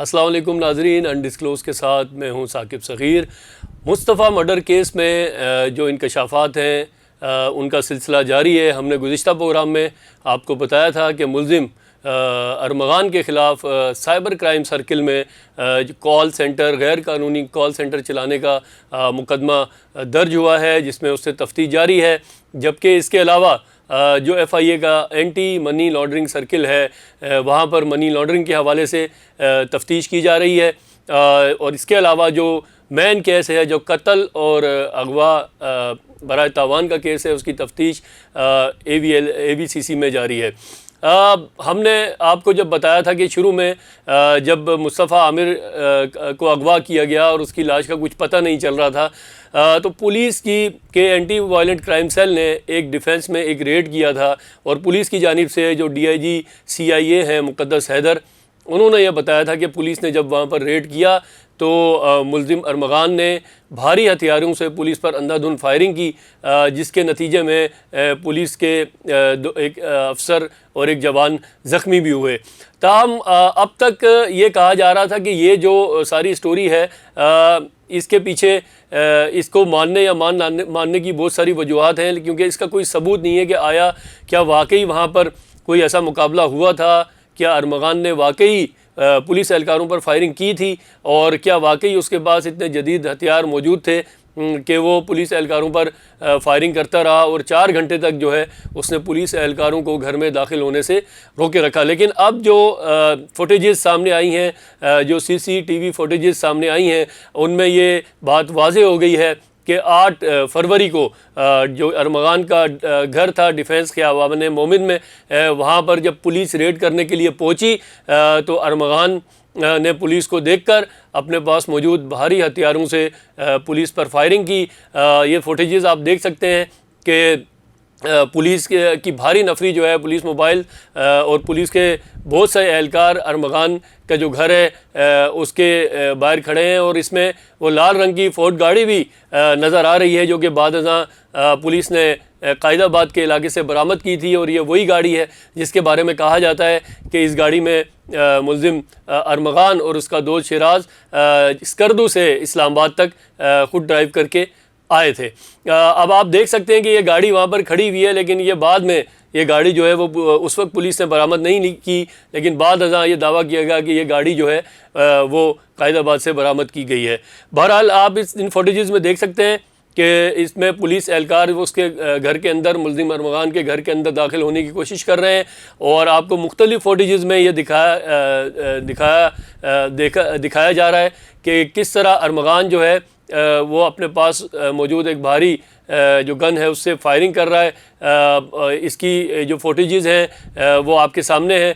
अस्सलाम वालेकुम नाज़रीन, अनडिस्क्लोज़ के साथ मैं हूं साकिब सग़ीर। मुस्तफ़ा मर्डर केस में जो इंकशाफात हैं उनका सिलसिला जारी है। हमने गुज़िश्ता प्रोग्राम में आपको बताया था कि मुल्ज़िम अरमगान के ख़िलाफ़ साइबर क्राइम सर्किल में कॉल सेंटर, गैर कानूनी कॉल सेंटर चलाने का मुकदमा दर्ज हुआ है, जिसमें उससे तफ्तीश जारी है। जबकि इसके अलावा जो FIA का एंटी मनी लॉन्ड्रिंग सर्किल है, वहाँ पर मनी लॉन्ड्रिंग के हवाले से तफ्तीश की जा रही है। और इसके अलावा जो मेन केस है, जो कत्ल और अगवा बराए तावान का केस है, उसकी तफ्तीश AVCC में जारी है। हमने आपको जब बताया था कि शुरू में जब मुस्तफ़ा आमिर को अगवा किया गया और उसकी लाश का कुछ पता नहीं चल रहा था, तो पुलिस के एंटी वायलेंट क्राइम सेल ने एक डिफेंस में एक रेड किया था। और पुलिस की जानिब से जो DIG CIA हैं मुक़द्दस हैदर, उन्होंने यह बताया था कि पुलिस ने जब वहाँ पर रेड किया तो मुल्ज़िम अरमगान ने भारी हथियारों से पुलिस पर अंधाधुंध फायरिंग की, जिसके नतीजे में पुलिस के एक अफसर और एक जवान ज़ख्मी भी हुए। ताहम अब तक ये कहा जा रहा था कि ये जो सारी स्टोरी है, इसके पीछे इसको मानने या मानने की बहुत सारी वजूहात हैं, क्योंकि इसका कोई सबूत नहीं है कि आया क्या वाकई वहाँ पर कोई ऐसा मुकाबला हुआ था, क्या अरमगान ने वाकई पुलिस एहलकारों पर फायरिंग की थी, और क्या वाकई उसके पास इतने जदीद हथियार मौजूद थे कि वो पुलिस एहलकारों पर फायरिंग करता रहा और 4 घंटे तक जो है उसने पुलिस एहलकारों को घर में दाखिल होने से रोके रखा। लेकिन अब जो फुटेजेस सामने आई हैं, जो CCTV फुटेजेस सामने आई हैं, उनमें ये बात वाज़ेह हो गई है कि 8 फरवरी को जो अरमगान का घर था डिफेंस के आवाम मोमिन में, वहाँ पर जब पुलिस रेड करने के लिए पहुँची तो अरमगान ने पुलिस को देखकर अपने पास मौजूद भारी हथियारों से पुलिस पर फायरिंग की। ये फुटेजेस आप देख सकते हैं कि पुलिस की भारी नफरी जो है, पुलिस मोबाइल और पुलिस के बहुत से एहलकार अरमगान का जो घर है उसके बाहर खड़े हैं। और इसमें वो लाल रंग की फोर्ड गाड़ी भी नज़र आ रही है, जो कि बाद पुलिस ने कायदाबाद के इलाके से बरामद की थी। और ये वही गाड़ी है जिसके बारे में कहा जाता है कि इस गाड़ी में मुल्ज़िम अरमगान और उसका दोस्त शिराज स्कर्दू से इस्लामाबाद तक खुद ड्राइव करके आए थे। अब आप देख सकते हैं कि ये गाड़ी वहाँ पर खड़ी हुई है, लेकिन ये बाद में ये गाड़ी जो है वो उस वक्त पुलिस ने बरामद नहीं की, लेकिन बाद ये दावा किया गया कि ये गाड़ी जो है वो कायदाबाद से बरामद की गई है। बहरहाल आप इन फुटेजेस में देख सकते हैं कि इसमें पुलिस एहलकार उसके घर के अंदर, मुल्ज़िम अरमगान के घर के अंदर दाखिल होने की कोशिश कर रहे हैं। और आपको मुख्तलिफ़ फुटेजेस में ये दिखाया जा रहा है कि किस तरह अरमगान जो है वो अपने पास मौजूद एक भारी जो गन है उससे फायरिंग कर रहा है। इसकी जो फुटेजेस हैं वो आपके सामने हैं।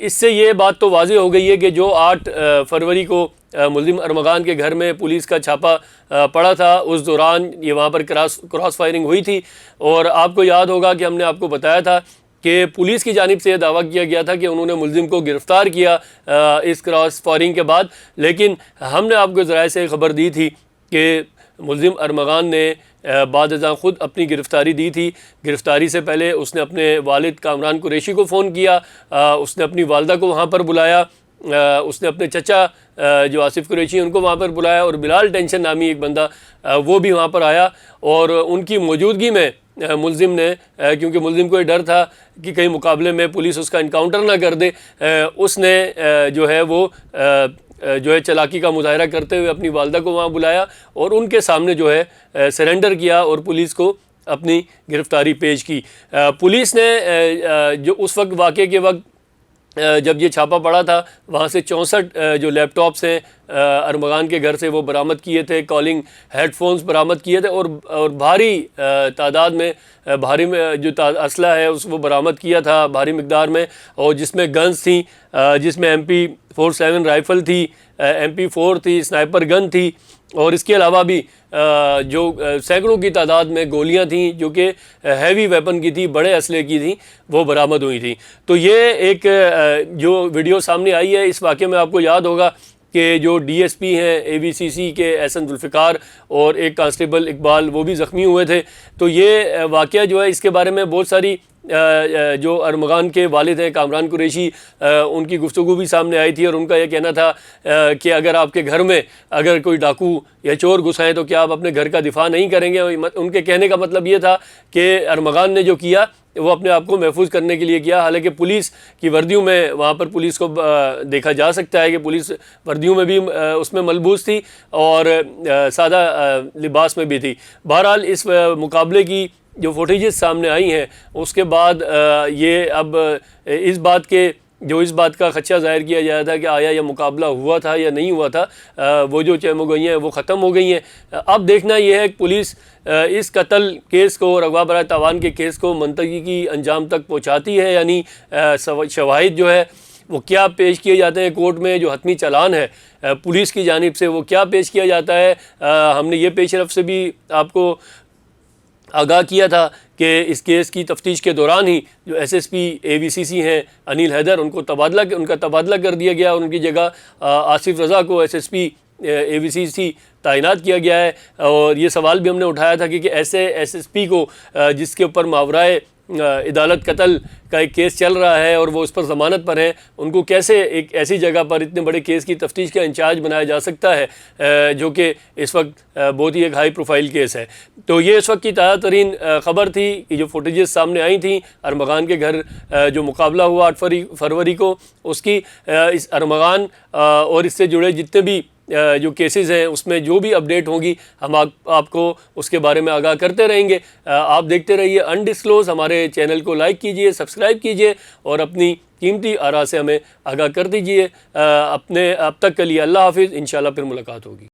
इससे ये बात तो वाज़ेह हो गई है कि जो 8 फरवरी को मुल्ज़िम अरमगान के घर में पुलिस का छापा पड़ा था, उस दौरान ये वहाँ पर क्रॉस फायरिंग हुई थी। और आपको याद होगा कि हमने आपको बताया था कि पुलिस की जानिब से यह दावा किया गया था कि उन्होंने मुल्ज़िम को गिरफ़्तार किया इस क्रॉस फायरिंग के बाद। लेकिन हमने आपको ज़राए से खबर दी थी कि मुल्ज़िम अरमगान ने बाद ख़ुद अपनी गिरफ़्तारी दी थी। गिरफ़्तारी से पहले उसने अपने वालिद कामरान कुरैशी को फ़ोन किया, उसने अपनी वालदा को वहाँ पर बुलाया, उसने अपने चचा जो आसिफ कुरैशी उनको वहाँ पर बुलाया, और बिलाल टेंशन नामी एक बंदा वो भी वहाँ पर आया। और उनकी मौजूदगी में मुल्ज़िम ने, क्योंकि मुल्ज़िम को ये डर था कि कहीं मुकाबले में पुलिस उसका इनकाउंटर ना कर दे, उसने जो है वो जो है चालाकी का मुजाहरा करते हुए अपनी वालदा को वहाँ बुलाया और उनके सामने जो है सरेंडर किया और पुलिस को अपनी गिरफ़्तारी पेश की। पुलिस ने जो उस वक्त वाक़े के वक्त जब ये छापा पड़ा था, वहाँ से 64 जो लैपटॉप्स हैं अरमगान के घर से वो बरामद किए थे, कॉलिंग हेडफोन्स बरामद किए थे, और भारी तादाद में भारी में जो असला है उस वो बरामद किया था भारी मिकदार में, और जिसमें गन्स थी, जिसमें MP47 राइफ़ल थी, MP4 थी, स्नाइपर गन थी, और इसके अलावा भी जो सैकड़ों की तादाद में गोलियां थी जो कि हैवी वेपन की थी, बड़े असले की थी, वो बरामद हुई थी। तो ये एक जो वीडियो सामने आई है, इस वाक़े में आपको याद होगा कि जो DSP हैं AVCC के एहसन जुल्फ़िकार और एक कांस्टेबल इकबाल, वो भी ज़ख्मी हुए थे। तो ये वाक़या जो है, इसके बारे में बहुत सारी जो अरमगान के वालिद हैं कामरान कुरैशी, उनकी गुफ्तगू भी सामने आई थी और उनका यह कहना था कि अगर आपके घर में अगर कोई डाकू या चोर घुसाएं तो क्या आप अपने घर का दिफा नहीं करेंगे। उनके कहने का मतलब ये था कि अरमगान ने जो किया वो अपने आप को महफूज करने के लिए किया। हालांकि पुलिस की वर्दियों में वहाँ पर पुलिस को देखा जा सकता है कि पुलिस वर्दियों में भी उसमें मलबूस थी और सादा लिबास में भी थी। बहरहाल इस मुकाबले की जो फुटेजेस सामने आई हैं उसके बाद ये अब इस बात का खदशा ज़ाहिर किया जा रहा था कि आया यह मुकाबला हुआ था या नहीं हुआ था। वो जो चहमुगोइयाँ हैं वो ख़त्म हो गई हैं। अब देखना यह है कि पुलिस इस कत्ल केस को और अगवा बराए तावान के केस को मंतकी की अंजाम तक पहुँचाती है, यानी शवाहिद जो है वो क्या पेश किए जाते हैं कोर्ट में, जो हतमी चालान है पुलिस की जानिब से वो क्या पेश किया जाता है। हमने ये पेशरफ से भी आपको आगाह किया था कि इस केस की तफ्तीश के दौरान ही जो SSP AVCC हैं अनिल हैदर, उनका तबादला कर दिया गया और उनकी जगह आसिफ रज़ा को SSP AVCC तैनात किया गया है। और ये सवाल भी हमने उठाया था कि ऐसे SSP को जिसके ऊपर मावराए अदालत कत्ल का एक केस चल रहा है और वो उस पर ज़मानत पर है, उनको कैसे एक ऐसी जगह पर इतने बड़े केस की तफ्तीश का इंचार्ज बनाया जा सकता है जो कि इस वक्त बहुत ही एक हाई प्रोफाइल केस है। तो ये इस वक्त की ताज़ा तरीन ख़बर थी कि जो फुटेजेस सामने आई थी अरमगान के घर जो मुकाबला हुआ 8 फरवरी को, उसकी इस अरमगान और इससे जुड़े जितने भी जो केसेस हैं उसमें जो भी अपडेट होंगी हम आपको उसके बारे में आगाह करते रहेंगे। आप देखते रहिए अनडिस्क्लोज। हमारे चैनल को लाइक कीजिए, सब्सक्राइब कीजिए और अपनी कीमती आरा से हमें आगाह कर दीजिए। अब तक के लिए अल्लाह हाफिज़। इंशाल्लाह फिर मुलाकात होगी।